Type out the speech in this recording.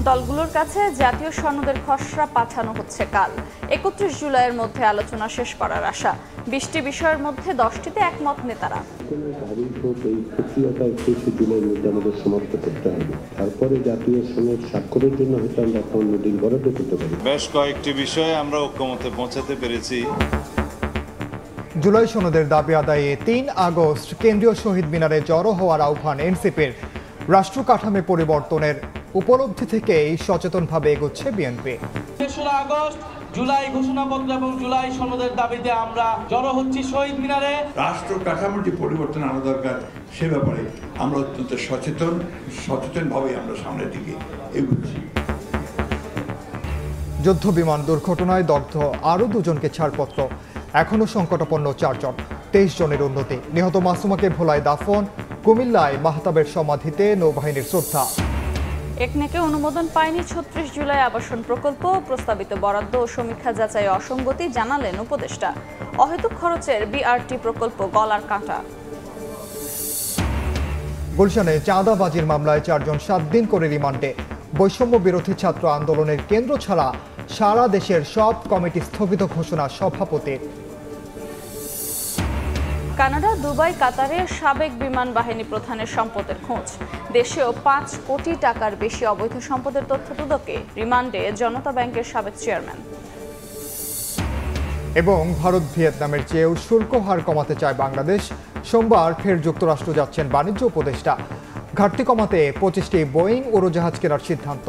দলগুলোর কাছে জাতীয় সনদের খসড়া পাঠানো হচ্ছে কাল। ৩১ জুলাইয়ের মধ্যে আলোচনা শেষ করার আশা। ২০টি বিষয়ের মধ্যে 10টিতে একমত নেতারা। সমাপ্ত করতে হবে, তারপরে জাতীয় সনদ স্বাক্ষরের জন্য হয়তো আমরা একটা অন্য দিন বরাদ্দ করতে পারি। বেশ কয়েকটি বিষয়ে আমরা ঐক্যমত্যে পৌঁছাতে পেরেছি। জুলাই সনদের দাবি আদায়ে ৩ আগস্ট কেন্দ্রীয় শহীদ মিনারে জড়ো হওয়ার আহ্বান এনসিপির। রাষ্ট্র কাঠামো পরিবর্তনের উপলব্ধি থেকেই সচেতনভাবে এগোচ্ছে বিএনপি। ৩রা আগস্ট জুলাই ঘোষণাপত্র এবং জুলাই সনদের দাবিতে আমরা জড়ো হচ্ছি শহীদ মিনারে। রাষ্ট্র কাঠামোটি পরিবর্তন আনা দরকার, সে ব্যাপারে আমরা অত্যন্ত সচেতনভাবে আমরা সামনের দিকে এগোচ্ছি। যুদ্ধ বিমান দুর্ঘটনায় দগ্ধ আরও 2 জনকে ছাড়পত্র। এখনও সংকটাপন্ন 4 জন, 23 জনের উন্নতি। নিহত মাসুমাকে ভোলায় দাফন। কুমিল্লায় মাহতাবের সমাধিতে নৌবাহিনীর শ্রদ্ধা। একনেকে অনুমোদন পায়নি ৩৬ জুলাই আবাসন প্রকল্প। প্রস্তাবিত বরাদ্দ ও সমীক্ষা যাচাই অসঙ্গতি জানালেন উপদেষ্টা। অহেতুক খরচের বিআরটি প্রকল্প গলার কাঁটা। গুলশানে চাঁদাবাজির মামলায় 4 জন 7 দিন করে রিমান্ডে। বৈষম্য বিরোধী ছাত্র আন্দোলনের কেন্দ্র ছাড়া সারা দেশের সব কমিটি স্থগিত ঘোষণা সভাপতির। কানাডা, দুবাই, কাতারে সাবেক বিমান বাহিনী প্রধানের সম্পদের খোঁজ। দেশেও 5 কোটি টাকার বেশি অবৈধ সম্পদের তথ্য দুদকে। রিমান্ডে জনতা ব্যাংকের সাবেক চেয়ারম্যান। এবং ভারত ভিয়েতনামের চেয়েও শুল্ক হার কমাতে চায় বাংলাদেশ। সোমবার ফের যুক্তরাষ্ট্র যাচ্ছেন বাণিজ্য উপদেষ্টা। ঘাটতি কমাতে 25টি বোয়িং উড়োজাহাজ কেনার সিদ্ধান্ত।